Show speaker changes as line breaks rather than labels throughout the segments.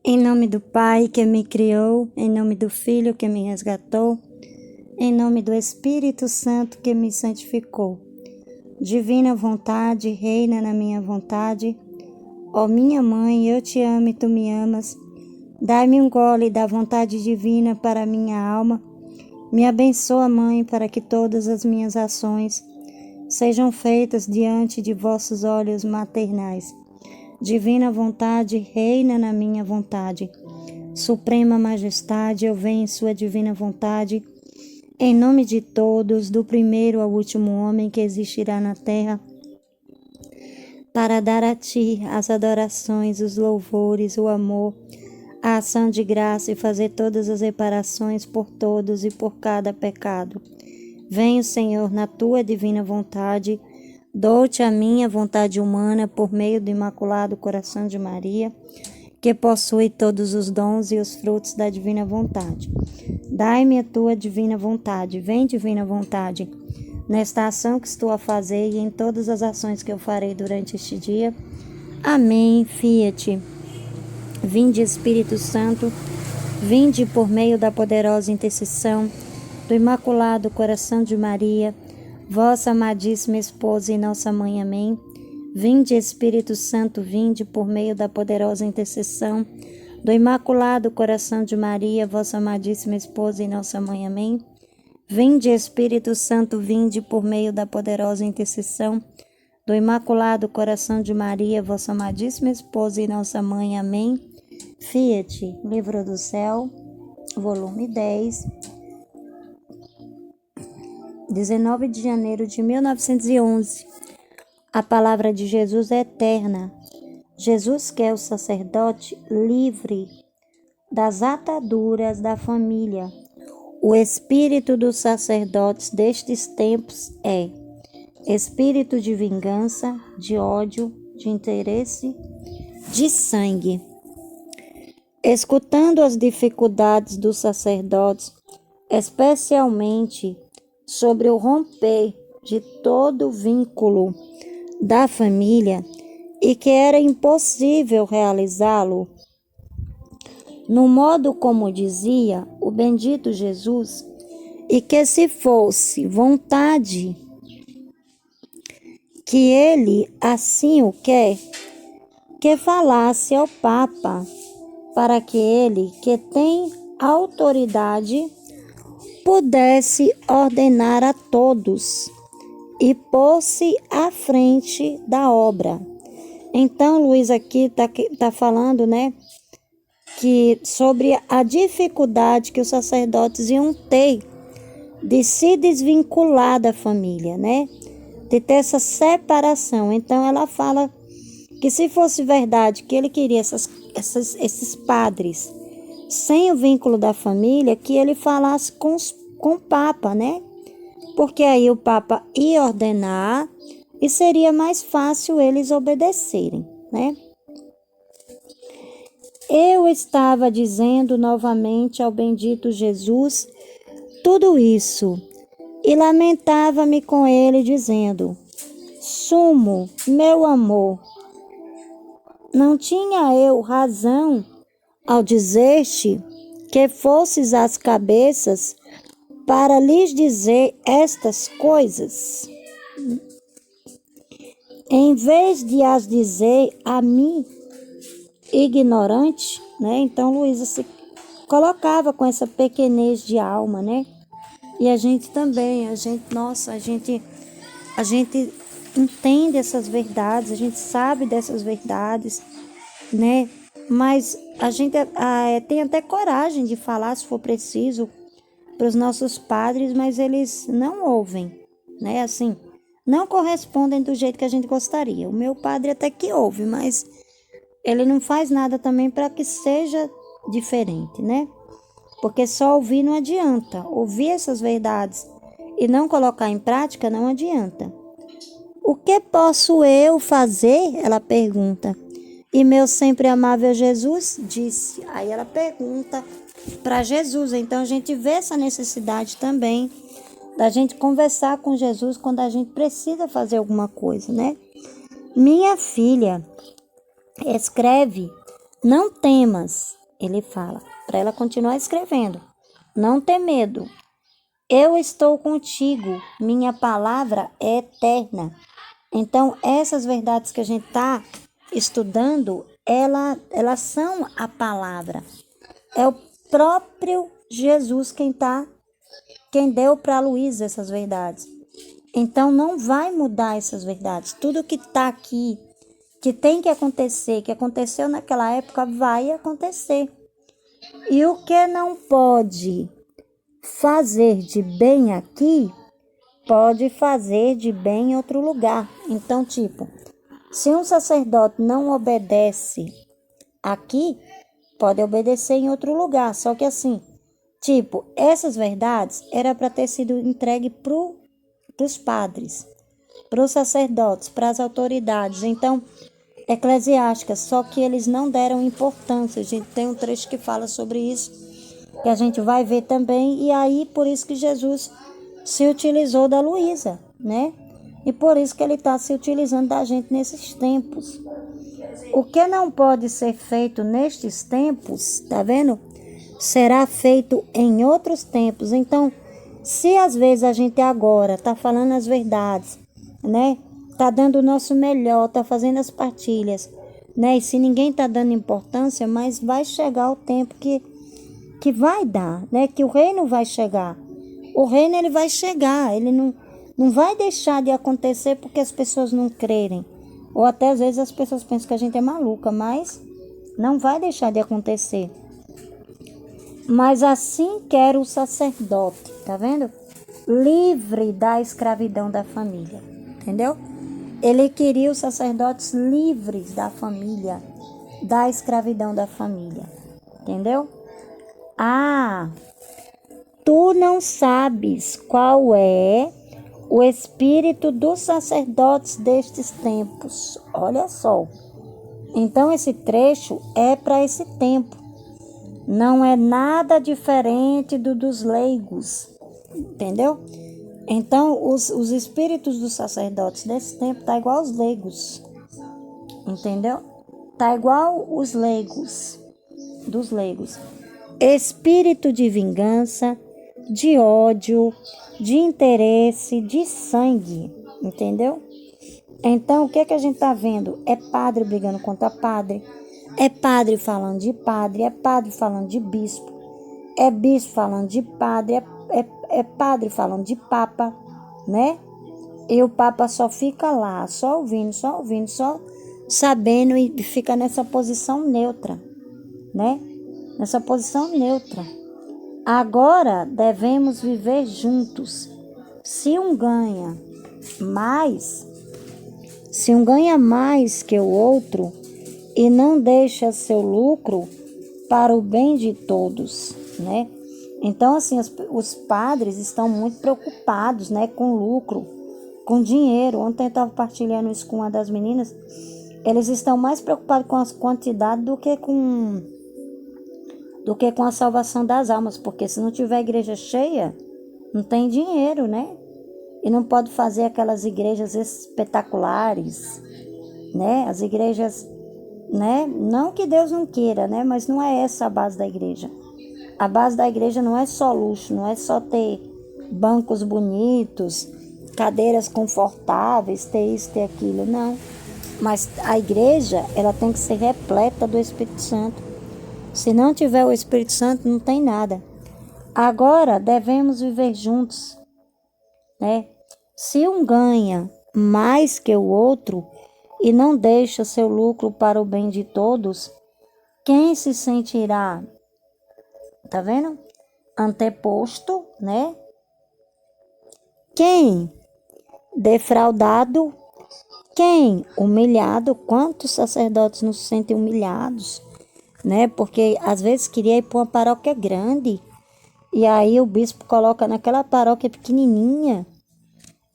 Em nome do Pai que me criou, em nome do Filho que me resgatou, em nome do Espírito Santo que me santificou. Divina vontade, reina na minha vontade. Ó minha mãe, eu te amo e tu me amas. Dai-me um gole da vontade divina para minha alma. Me abençoa, Mãe, para que todas as minhas ações sejam feitas diante de vossos olhos maternais. Divina vontade, reina na minha vontade. Suprema majestade, eu venho em sua divina vontade, em nome de todos, do primeiro ao último homem que existirá na terra, para dar a ti as adorações, os louvores, o amor, a ação de graça e fazer todas as reparações por todos e por cada pecado. Venho, Senhor, na tua divina vontade, dou-te a minha vontade humana por meio do Imaculado Coração de Maria, que possui todos os dons e os frutos da divina vontade. Dai-me a tua divina vontade, vem divina vontade, nesta ação que estou a fazer e em todas as ações que eu farei durante este dia. Amém, fiat. Vinde, Espírito Santo, vinde por meio da poderosa intercessão do Imaculado Coração de Maria, vossa amadíssima esposa e nossa mãe. Amém. Vinde, Espírito Santo, vinde por meio da poderosa intercessão do Imaculado Coração de Maria, vossa amadíssima esposa e nossa mãe. Amém. Vinde, Espírito Santo, vinde por meio da poderosa intercessão do Imaculado Coração de Maria, vossa amadíssima esposa e nossa mãe. Amém. Fiat, Livro do Céu, volume 10, 19 de janeiro de 1911. A palavra de Jesus é eterna. Jesus quer o sacerdote livre das ataduras da família. O espírito dos sacerdotes destes tempos é espírito de vingança, de ódio, de interesse, de sangue. Escutando as dificuldades dos sacerdotes, especialmente sobre o romper de todo o vínculo da família e que era impossível realizá-lo, no modo como dizia o bendito Jesus, e que se fosse vontade que ele assim o quer, que falasse ao Papa, para que ele, que tem autoridade, pudesse ordenar a todos e pôr-se à frente da obra. Então, Luiz aqui tá falando, né, que sobre a dificuldade que os sacerdotes iam ter de se desvincular da família, né, de ter essa separação. Então, ela fala que se fosse verdade que ele queria esses padres sem o vínculo da família, que ele falasse com o Papa, né? Porque aí o Papa ia ordenar e seria mais fácil eles obedecerem, né? Eu estava dizendo novamente ao bendito Jesus tudo isso e lamentava-me com ele, dizendo: Sumo, meu amor, não tinha eu razão ao dizer-te que fosses às cabeças para lhes dizer estas coisas, em vez de as dizer a mim, ignorante, né? Então Luísa se colocava com essa pequenez de alma, né? E a gente também, a gente entende essas verdades, a gente sabe dessas verdades, né? Mas a gente tem até coragem de falar, se for preciso, para os nossos padres, mas eles não ouvem, né? Assim, não correspondem do jeito que a gente gostaria. O meu padre até que ouve, mas ele não faz nada também para que seja diferente, né? Porque só ouvir não adianta. Ouvir essas verdades e não colocar em prática não adianta. O que posso eu fazer? Ela pergunta. E meu sempre amável Jesus disse. Aí ela pergunta para Jesus. Então a gente vê essa necessidade também da gente conversar com Jesus quando a gente precisa fazer alguma coisa, né? Minha filha, escreve Não temas, ele fala, para ela continuar escrevendo. Não tem medo. Eu estou contigo, minha palavra é eterna. Então, essas verdades que a gente está estudando, elas são a palavra. É o próprio Jesus quem deu para a Luísa essas verdades. Então, não vai mudar essas verdades. Tudo que está aqui, que tem que acontecer, que aconteceu naquela época, vai acontecer. E o que não pode fazer de bem aqui, pode fazer de bem em outro lugar. Então, tipo, se um sacerdote não obedece aqui, pode obedecer em outro lugar. Só que assim, tipo, essas verdades era para ter sido entregue para os padres, para os sacerdotes, para as autoridades. Então, eclesiásticas, só que eles não deram importância. A gente tem um trecho que fala sobre isso, que a gente vai ver também, e aí por isso que Jesus se utilizou da Luísa, né? E por isso que ele está se utilizando da gente nesses tempos. O que não pode ser feito nestes tempos, tá vendo? Será feito em outros tempos. Então, se às vezes a gente agora tá falando as verdades, né? Tá dando o nosso melhor, tá fazendo as partilhas, né? E se ninguém tá dando importância, mas vai chegar o tempo que vai dar, né? Que o reino vai chegar. O reino ele vai chegar, ele não vai deixar de acontecer porque as pessoas não crerem. Ou até às vezes as pessoas pensam que a gente é maluca, mas não vai deixar de acontecer. Mas assim quer o sacerdote, tá vendo? Livre da escravidão da família, entendeu? Ele queria os sacerdotes livres da família, da escravidão da família, entendeu? Ah, tu não sabes qual é o espírito dos sacerdotes destes tempos. Olha só. Então esse trecho é para esse tempo. Não é nada diferente dos leigos, entendeu? Então, os espíritos dos sacerdotes desse tempo tá igual aos leigos, entendeu? Tá igual os leigos, dos leigos. Espírito de vingança, de ódio, de interesse, de sangue, entendeu? Então, o que é que a gente tá vendo? É padre brigando contra padre, é padre falando de padre, é padre falando de bispo, é bispo falando de padre, é padre falando de papa, né? E o papa só fica lá, só ouvindo, só sabendo e fica nessa posição neutra, né? Nessa posição neutra. Agora devemos viver juntos. Se um ganha mais, se um ganha mais que o outro e não deixa seu lucro para o bem de todos, né? Então, assim, os padres estão muito preocupados, né, com lucro, com dinheiro. Ontem eu estava partilhando isso com uma das meninas. Eles estão mais preocupados com as quantidades do que com a salvação das almas, porque se não tiver igreja cheia, não tem dinheiro, né? E não pode fazer aquelas igrejas espetaculares, né? As igrejas, né? Não que Deus não queira, né? Mas não é essa a base da igreja. A base da igreja não é só luxo, não é só ter bancos bonitos, cadeiras confortáveis, ter isso, ter aquilo, não. Mas a igreja, ela tem que ser repleta do Espírito Santo. Se não tiver o Espírito Santo, não tem nada. Agora devemos viver juntos, né? Se um ganha mais que o outro e não deixa seu lucro para o bem de todos, quem se sentirá, tá vendo? Anteposto, né? Quem defraudado, quem humilhado, quantos sacerdotes não se sentem humilhados, né? Porque às vezes queria ir para uma paróquia grande e aí o bispo coloca naquela paróquia pequenininha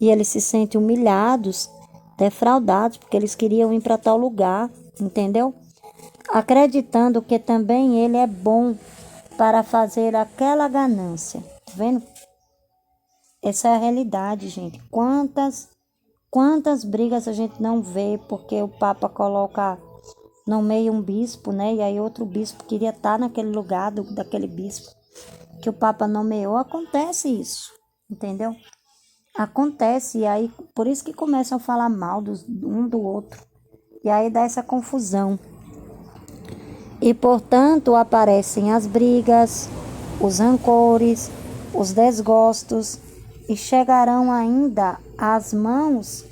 e eles se sentem humilhados, defraudados, porque eles queriam ir para tal lugar, entendeu? Acreditando que também ele é bom para fazer aquela ganância, tá vendo? Essa é a realidade, gente. Quantas brigas a gente não vê porque o Papa coloca nomeia um bispo, né? E aí outro bispo queria estar naquele lugar daquele bispo que o Papa nomeou. Acontece isso, entendeu? Acontece, e aí por isso que começam a falar mal um do outro. E aí dá essa confusão. E portanto aparecem as brigas, os rancores, os desgostos, e chegarão ainda às mãos,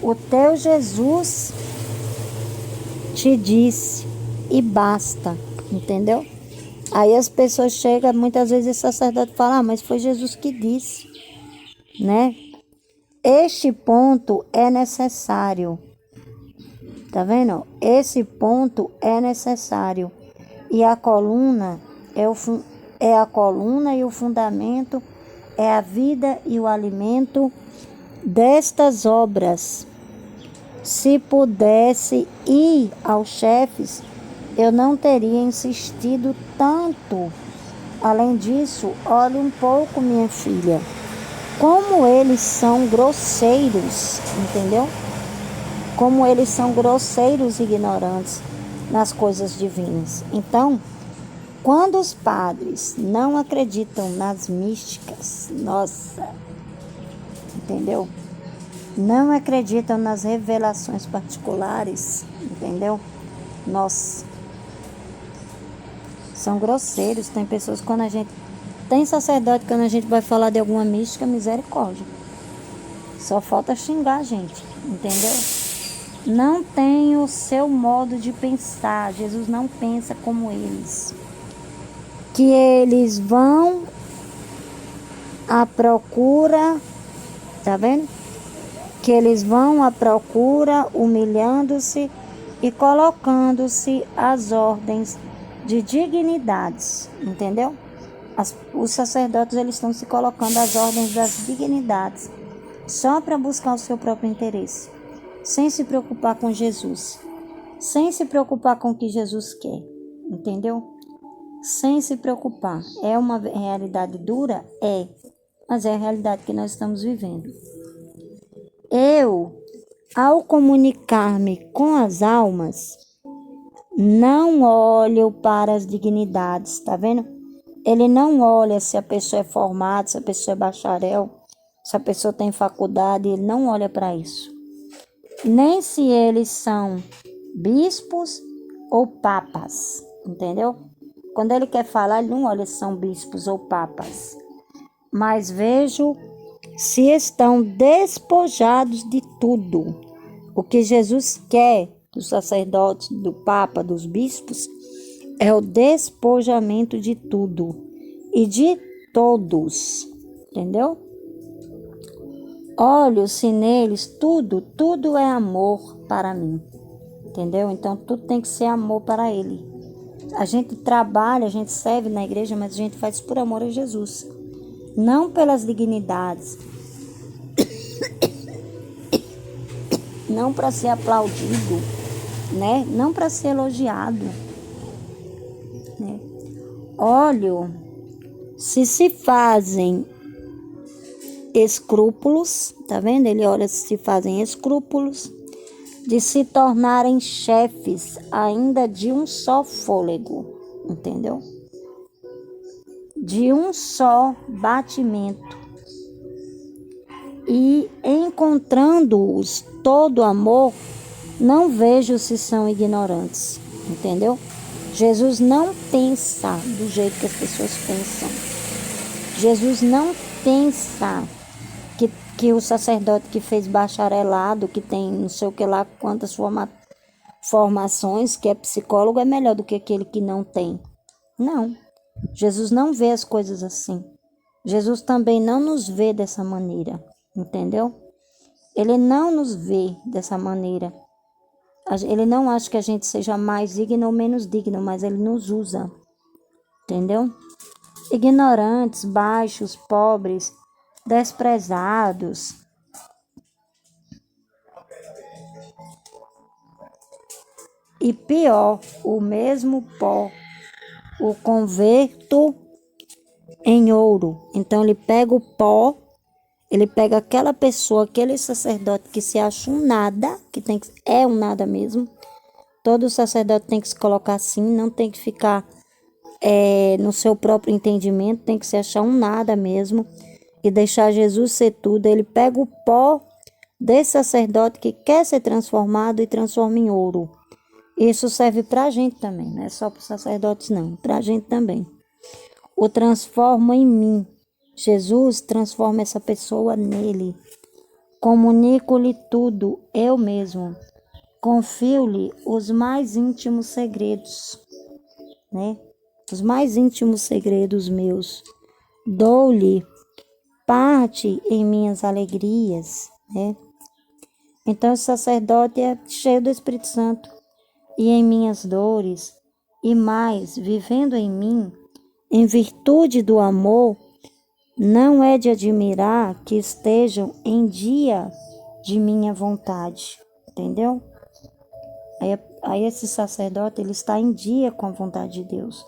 o teu Jesus te disse e basta, entendeu? Aí as pessoas chegam, muitas vezes o sacerdote fala, mas foi Jesus que disse, né? Este ponto é necessário, tá vendo? Esse ponto é necessário. E a coluna é a coluna e o fundamento, é a vida e o alimento destas obras. Se pudesse ir aos chefes, eu não teria insistido tanto. Além disso, olhe um pouco, minha filha, como eles são grosseiros, entendeu? Como eles são grosseiros e ignorantes nas coisas divinas. Então, quando os padres não acreditam nas místicas, nossa, entendeu? Não acreditam nas revelações particulares, entendeu? Nossa, são grosseiros. Tem pessoas quando a gente... Tem sacerdote quando a gente vai falar de alguma mística, misericórdia. Só falta xingar a gente, entendeu? Não tem o seu modo de pensar. Jesus não pensa como eles. Que eles vão à procura, tá vendo? Que eles vão à procura, humilhando-se e colocando-se às ordens de dignidades, entendeu? Os sacerdotes, eles estão se colocando às ordens das dignidades, só para buscar o seu próprio interesse, sem se preocupar com Jesus, sem se preocupar com o que Jesus quer, entendeu? Sem se preocupar. É uma realidade dura? É, mas é a realidade que nós estamos vivendo. Eu, ao comunicar-me com as almas, não olho para as dignidades, tá vendo? Ele não olha se a pessoa é formada, se a pessoa é bacharel, se a pessoa tem faculdade, ele não olha para isso. Nem se eles são bispos ou papas, entendeu? Quando ele quer falar, ele não olha se são bispos ou papas. Mas vejo se estão despojados de tudo. O que Jesus quer dos sacerdotes, do papa, dos bispos, é o despojamento de tudo e de todos, entendeu? Olho se neles tudo é amor para mim, entendeu? Então tudo tem que ser amor para ele. A gente trabalha, a gente serve na igreja, mas a gente faz por amor a Jesus, não pelas dignidades, não para ser aplaudido, né? Não para ser elogiado, né? Olho se fazem escrúpulos, tá vendo? Ele olha se fazem escrúpulos de se tornarem chefes ainda de um só fôlego, entendeu? De um só batimento. E encontrando-os todo amor, não vejo se são ignorantes, entendeu? Jesus não pensa do jeito que as pessoas pensam. Jesus não pensa que o sacerdote que fez bacharelado, que tem não sei o que lá, quantas formações, que é psicólogo, é melhor do que aquele que não tem. Não. Jesus não vê as coisas assim. Jesus também não nos vê dessa maneira, entendeu? Ele não nos vê dessa maneira. Ele não acha que a gente seja mais digno ou menos digno, mas ele nos usa, entendeu? Ignorantes, baixos, pobres, desprezados. E pior, o mesmo pó o converto em ouro. Então ele pega o pó Ele pega aquela pessoa, aquele sacerdote que se acha um nada, é um nada mesmo. Todo sacerdote tem que se colocar assim, não tem que ficar no seu próprio entendimento, tem que se achar um nada mesmo e deixar Jesus ser tudo. Ele pega o pó desse sacerdote que quer ser transformado e transforma em ouro. Isso serve para a gente também, não é só para os sacerdotes não, para a gente também. O transforma em mim. Jesus transforma essa pessoa nele. Comunico-lhe tudo, eu mesmo. Confio-lhe os mais íntimos segredos, né? Os mais íntimos segredos meus. Dou-lhe parte em minhas alegrias, né? Então, o sacerdote é cheio do Espírito Santo e em minhas dores, e mais, vivendo em mim, em virtude do amor, não é de admirar que estejam em dia de minha vontade, entendeu? Aí esse sacerdote, ele está em dia com a vontade de Deus,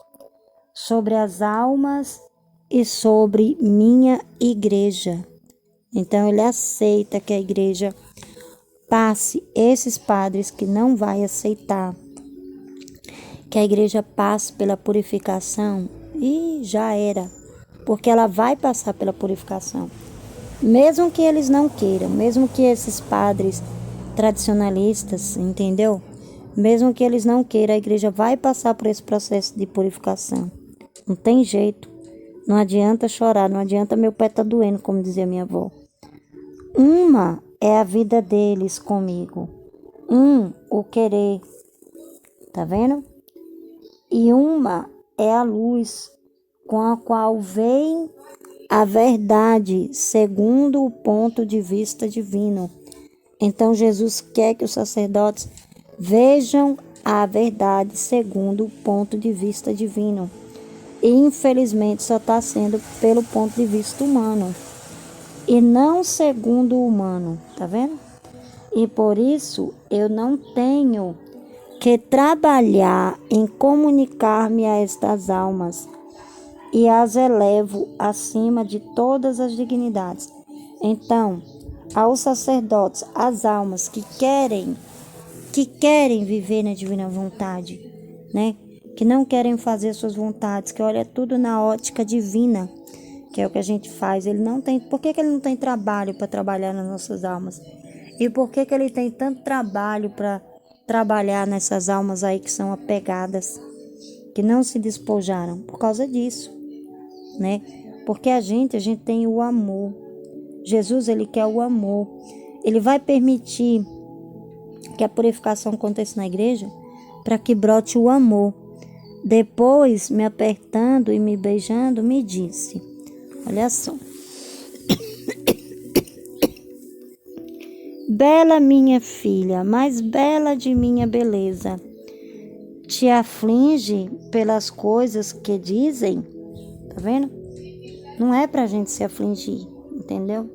sobre as almas e sobre minha igreja. Então, ele aceita que a igreja passe esses padres que não vai aceitar, que a igreja passe pela purificação, e já era, porque ela vai passar pela purificação. Mesmo que eles não queiram, mesmo que esses padres tradicionalistas, entendeu? Mesmo que eles não queiram, a igreja vai passar por esse processo de purificação. Não tem jeito. Não adianta chorar, não adianta meu pé tá doendo, como dizia minha avó. Uma é a vida deles comigo. O querer. Tá vendo? E uma é a luz com a qual vem a verdade, segundo o ponto de vista divino. Então, Jesus quer que os sacerdotes vejam a verdade segundo o ponto de vista divino. E, infelizmente, só está sendo pelo ponto de vista humano. E não segundo o humano, tá vendo? E por isso, eu não tenho que trabalhar em comunicar-me a estas almas e as elevo acima de todas as dignidades. Então, aos sacerdotes, as almas que querem viver na divina vontade, né? Que não querem fazer suas vontades, que olha tudo na ótica divina, que é o que a gente faz. Ele não tem, por que ele não tem trabalho para trabalhar nas nossas almas? E por que ele tem tanto trabalho para trabalhar nessas almas aí que são apegadas, que não se despojaram? Por causa disso, né? Porque a gente tem o amor. Jesus, ele quer o amor. Ele vai permitir que a purificação aconteça na igreja para que brote o amor. Depois, me apertando e me beijando, me disse, olha só: bela minha filha, mais bela de minha beleza, te aflige pelas coisas que dizem? Tá vendo? Não é pra gente se afligir, entendeu?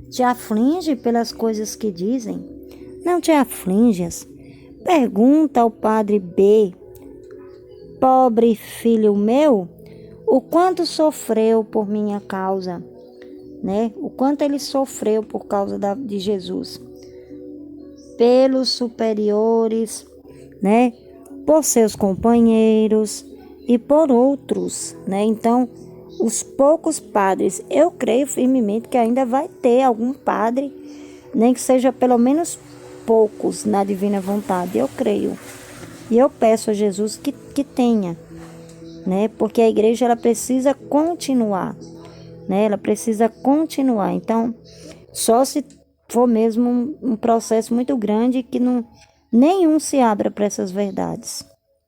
Te aflige pelas coisas que dizem? Não te aflinjas. Pergunta ao padre B, pobre filho meu, o quanto sofreu por minha causa, né? O quanto ele sofreu por causa de Jesus. Pelos superiores, né? Por seus companheiros e por outros, né? Então, os poucos padres, eu creio firmemente que ainda vai ter algum padre, nem que seja pelo menos poucos na divina vontade, eu creio. E eu peço a Jesus que tenha, né? Porque a igreja, ela precisa continuar, né? Ela precisa continuar. Então, só se for mesmo um processo muito grande que nenhum se abra para essas verdades,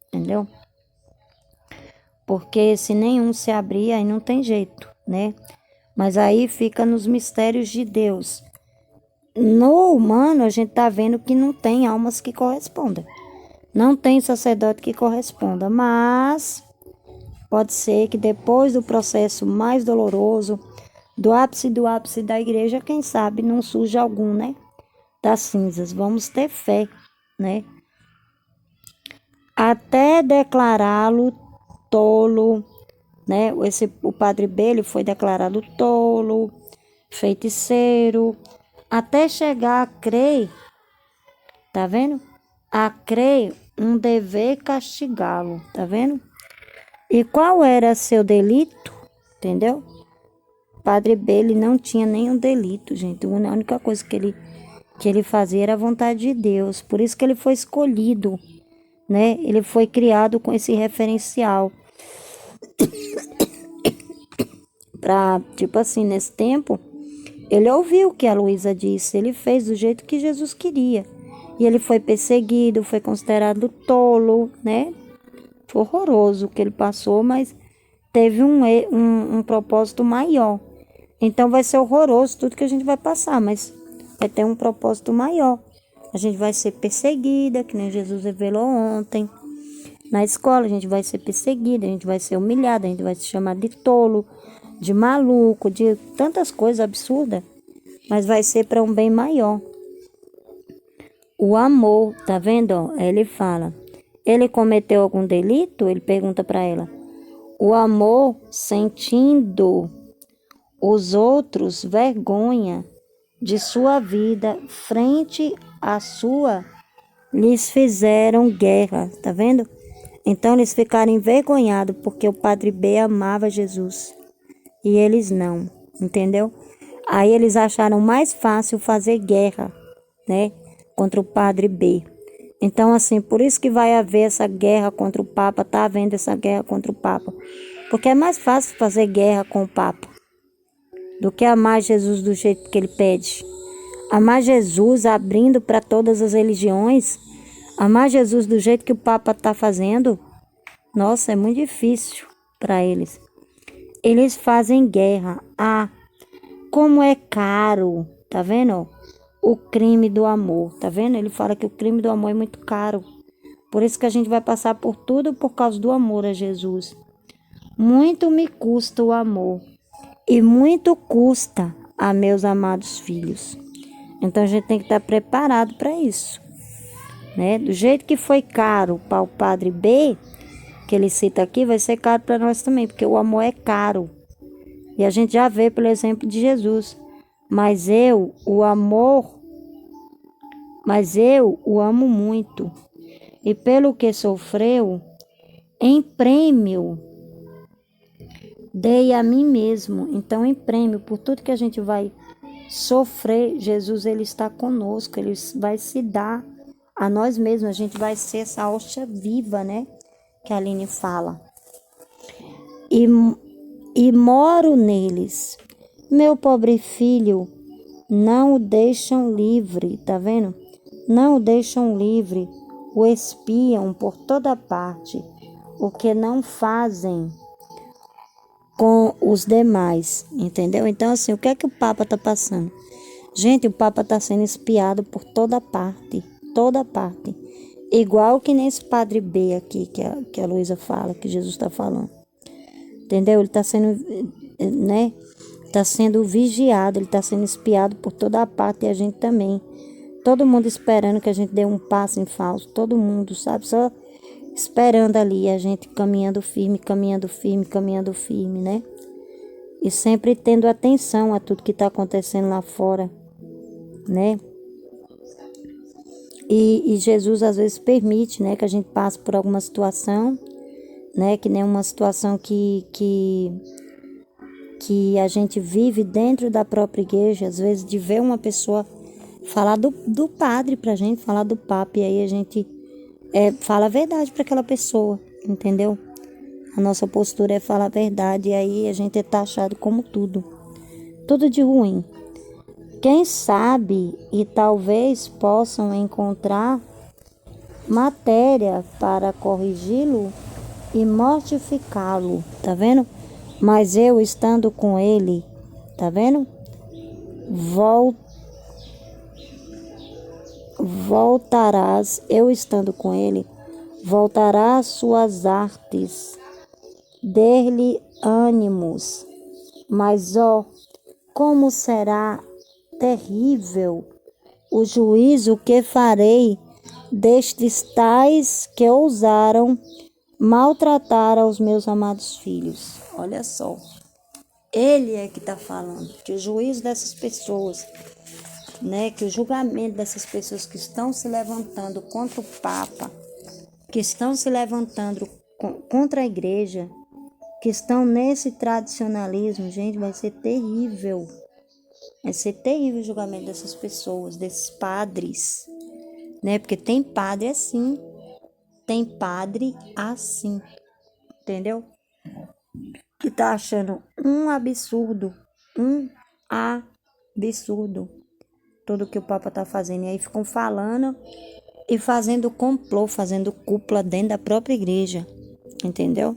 entendeu? Porque se nenhum se abrir, aí não tem jeito, né? Mas aí fica nos mistérios de Deus. No humano, a gente tá vendo que não tem almas que correspondam. Não tem sacerdote que corresponda, mas pode ser que depois do processo mais doloroso, do ápice da igreja, quem sabe não surja algum, né? Das cinzas. Vamos ter fé, né? Até declará-lo tolo, né? O padre B, ele foi declarado tolo, feiticeiro, até chegar a crer, tá vendo? A crer um dever castigá-lo, tá vendo? E qual era seu delito? Entendeu? Padre B, ele não tinha nenhum delito, gente. A única coisa que ele fazia era a vontade de Deus. Por isso que ele foi escolhido, né? Ele foi criado com esse referencial. Pra, tipo assim, nesse tempo, ele ouviu o que a Luísa disse. Ele fez do jeito que Jesus queria. E ele foi perseguido, foi considerado tolo, né? Foi horroroso o que ele passou, mas teve um propósito maior. Então vai ser horroroso tudo que a gente vai passar, mas vai ter um propósito maior. A gente vai ser perseguida, que nem Jesus revelou ontem. Na escola a gente vai ser perseguida, a gente vai ser humilhada, a gente vai se chamar de tolo, de maluco, de tantas coisas absurdas, mas vai ser para um bem maior. O amor, tá vendo? Ele fala, ele cometeu algum delito? Ele pergunta para ela. O amor, sentindo os outros vergonha de sua vida frente à sua, lhes fizeram guerra, tá vendo? Então eles ficaram envergonhados porque o Padre B amava Jesus e eles não, entendeu? Aí eles acharam mais fácil fazer guerra, né, contra o Padre B. Então, assim, por isso que vai haver essa guerra contra o Papa, tá havendo essa guerra contra o Papa. Porque é mais fácil fazer guerra com o Papa do que amar Jesus do jeito que ele pede. Amar Jesus abrindo para todas as religiões, amar Jesus do jeito que o Papa está fazendo, nossa, é muito difícil para eles. Eles fazem guerra. Ah, como é caro, tá vendo? O crime do amor, tá vendo? Ele fala que o crime do amor é muito caro. Por isso que a gente vai passar por tudo por causa do amor a Jesus. Muito me custa o amor e muito custa a meus amados filhos. Então a gente tem que estar preparado para isso, né? Do jeito que foi caro para o Padre B, que ele cita aqui, vai ser caro para nós também, porque o amor é caro. E a gente já vê pelo exemplo de Jesus. Mas eu o amo muito. E pelo que sofreu, em prêmio, dei a mim mesmo. Então, em prêmio, por tudo que a gente vai sofrer, Jesus, ele está conosco. Ele vai se dar a nós mesmos. A gente vai ser essa hóstia viva, né? Que a Aline fala. E moro neles. Meu pobre filho, não o deixam livre, tá vendo? Não o deixam livre, o espiam por toda parte, o que não fazem com os demais, entendeu? Então, assim, o que é que o Papa tá passando? Gente, o Papa tá sendo espiado por toda parte, igual que nesse Padre B aqui, que a Luísa fala, que Jesus está falando. Entendeu? Ele está sendo, né? Está sendo vigiado, ele está sendo espiado por toda a parte e a gente também. Todo mundo esperando que a gente dê um passo em falso, todo mundo, sabe? Só esperando ali, a gente caminhando firme, né? E sempre tendo atenção a tudo que está acontecendo lá fora, né? E Jesus às vezes permite, né, que a gente passe por alguma situação, né, que nem uma situação que a gente vive dentro da própria igreja, às vezes de ver uma pessoa falar do padre pra gente, falar do Papa, e aí a gente fala a verdade para aquela pessoa, entendeu? A nossa postura é falar a verdade, e aí a gente é taxado como tudo de ruim. Quem sabe e talvez possam encontrar matéria para corrigi-lo e mortificá-lo, tá vendo? Mas eu estando com ele, tá vendo? Voltarás, eu estando com ele, voltará às suas artes, der-lhe ânimos. Mas, ó, como será terrível o juízo que farei destes tais que ousaram maltratar aos meus amados filhos. Olha só. Ele é que está falando que o juízo dessas pessoas, né, que o julgamento dessas pessoas que estão se levantando contra o Papa, que estão se levantando contra a igreja, que estão nesse tradicionalismo, gente, vai ser terrível. Vai ser terrível o julgamento dessas pessoas, desses padres, né? Porque tem padre assim, tem padre assim, entendeu? Que tá achando um absurdo tudo que o Papa tá fazendo. E aí ficam falando e fazendo complô, fazendo cúpula dentro da própria igreja, entendeu?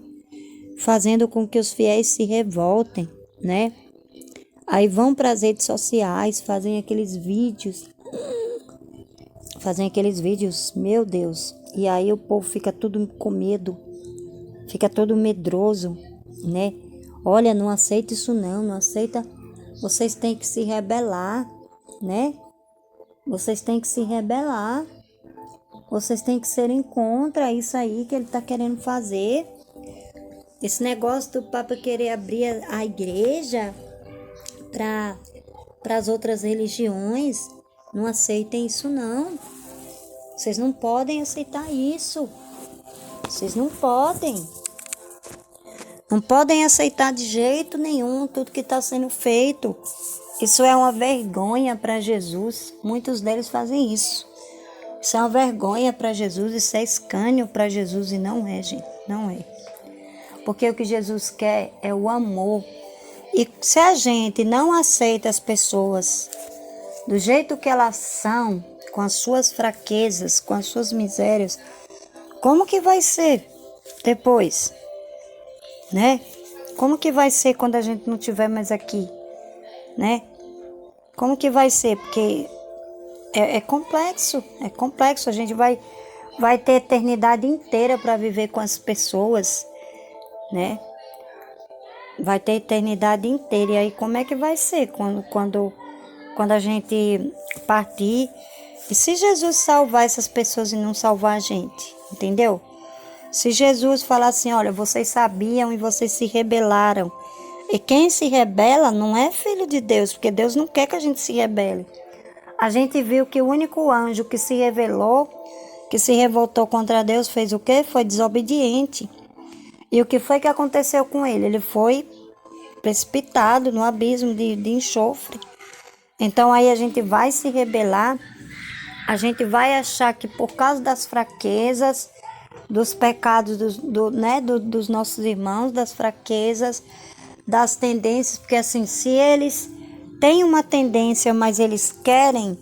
Fazendo com que os fiéis se revoltem, né? Aí vão para as redes sociais, fazem aqueles vídeos, meu Deus. E aí o povo fica tudo com medo, fica todo medroso, né? Olha, não aceita isso não aceita. Vocês têm que se rebelar, né? Vocês têm que se rebelar. Vocês têm que serem contra isso aí que ele tá querendo fazer. Esse negócio do Papa querer abrir a igreja para as outras religiões, não aceitem isso não. Vocês não podem aceitar isso. Vocês não podem. Não podem aceitar de jeito nenhum tudo que está sendo feito. Isso é uma vergonha para Jesus. Muitos deles fazem isso. Isso é uma vergonha para Jesus, isso é escárnio para Jesus e não é, gente. Não é. Porque o que Jesus quer é o amor. E se a gente não aceita as pessoas do jeito que elas são, com as suas fraquezas, com as suas misérias, como que vai ser depois? Né? Como que vai ser quando a gente não estiver mais aqui? Né? Como que vai ser? Porque é complexo, a gente vai ter eternidade inteira para viver com as pessoas, né? Vai ter eternidade inteira. E aí como é que vai ser quando a gente partir? E se Jesus salvar essas pessoas e não salvar a gente? Entendeu? Se Jesus falar assim, olha, vocês sabiam e vocês se rebelaram. E quem se rebela não é filho de Deus, porque Deus não quer que a gente se rebele. A gente viu que o único anjo que se rebelou, que se revoltou contra Deus, fez o quê? Foi desobediente. E o que foi que aconteceu com ele? Ele foi precipitado no abismo de enxofre. Então aí a gente vai se rebelar, a gente vai achar que por causa das fraquezas, dos pecados dos nossos irmãos, das fraquezas, das tendências, porque assim, se eles têm uma tendência, mas eles querem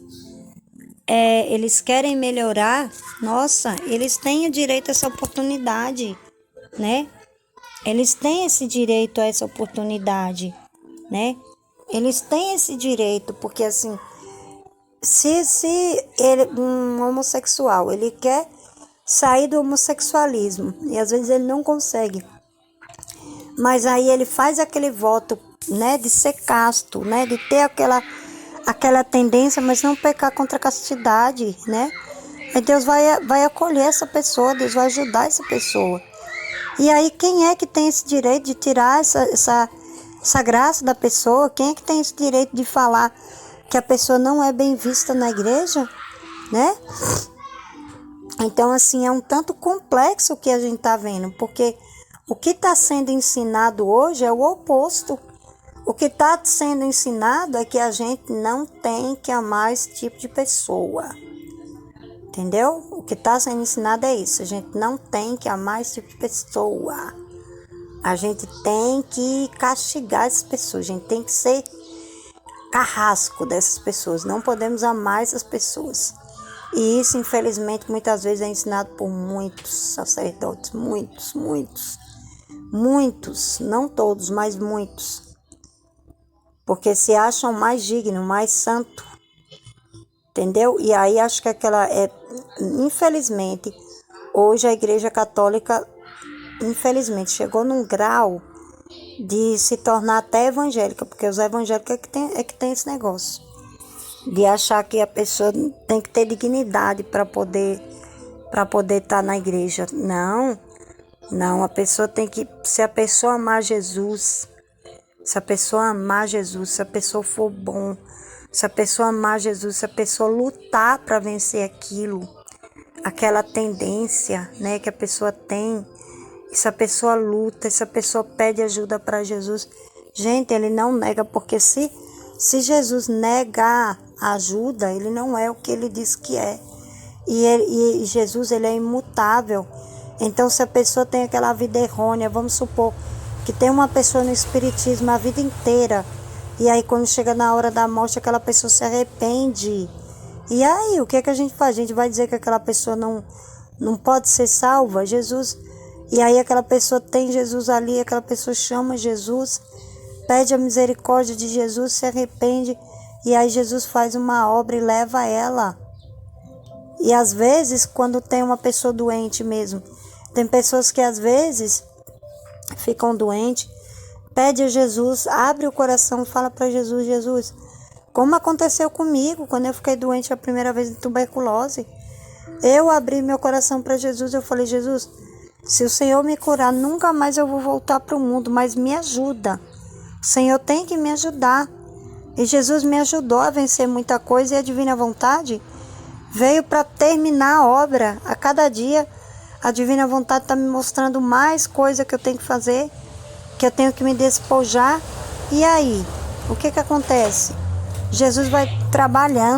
melhorar, nossa, eles têm o direito a essa oportunidade, né? Eles têm esse direito a essa oportunidade, né? Eles têm esse direito, porque assim, se um homossexual, ele quer sair do homossexualismo, e às vezes ele não consegue, mas aí ele faz aquele voto, né, de ser casto, né, de ter aquela tendência, mas não pecar contra a castidade, né? E Deus vai acolher essa pessoa, Deus vai ajudar essa pessoa. E aí quem é que tem esse direito de tirar essa graça da pessoa? Quem é que tem esse direito de falar que a pessoa não é bem vista na igreja, né? Então, assim, é um tanto complexo o que a gente está vendo, porque o que está sendo ensinado hoje é o oposto. O que está sendo ensinado é que a gente não tem que amar esse tipo de pessoa. Entendeu? O que está sendo ensinado é isso. A gente não tem que amar esse tipo de pessoa. A gente tem que castigar essas pessoas. A gente tem que ser carrasco dessas pessoas. Não podemos amar essas pessoas. E isso, infelizmente, muitas vezes é ensinado por muitos sacerdotes. Muitos. Não todos, mas muitos. Porque se acham mais digno, mais santo. Entendeu? E aí acho que infelizmente, hoje a Igreja Católica, infelizmente, chegou num grau de se tornar até evangélica, porque os evangélicos é que tem esse negócio de achar que a pessoa tem que ter dignidade para poder estar na igreja. Não, a pessoa tem que, se a pessoa amar Jesus, Se a pessoa amar Jesus, se a pessoa for bom, se a pessoa amar Jesus, se a pessoa lutar para vencer aquilo, aquela tendência, né, que a pessoa tem, se a pessoa luta, se a pessoa pede ajuda para Jesus, gente, ele não nega, porque se Jesus negar a ajuda, ele não é o que ele diz que é. E Jesus, ele é imutável. Então, se a pessoa tem aquela vida errônea, vamos supor que tem uma pessoa no espiritismo a vida inteira, e aí quando chega na hora da morte, aquela pessoa se arrepende. E aí, o que é que a gente faz? A gente vai dizer que aquela pessoa não pode ser salva? Jesus... E aí aquela pessoa tem Jesus ali, aquela pessoa chama Jesus, pede a misericórdia de Jesus, se arrepende, e aí Jesus faz uma obra e leva ela. E às vezes, quando tem uma pessoa doente mesmo, tem pessoas que às vezes ficam doentes, pede a Jesus, abre o coração, fala para Jesus, Jesus, como aconteceu comigo quando eu fiquei doente a primeira vez em tuberculose. Eu abri meu coração para Jesus, eu falei, Jesus, se o Senhor me curar, nunca mais eu vou voltar para o mundo, mas me ajuda. O Senhor tem que me ajudar. E Jesus me ajudou a vencer muita coisa, e a divina vontade veio para terminar a obra. A cada dia, a divina vontade está me mostrando mais coisa que eu tenho que fazer, que eu tenho que me despojar. E aí, o que acontece? Jesus vai trabalhando.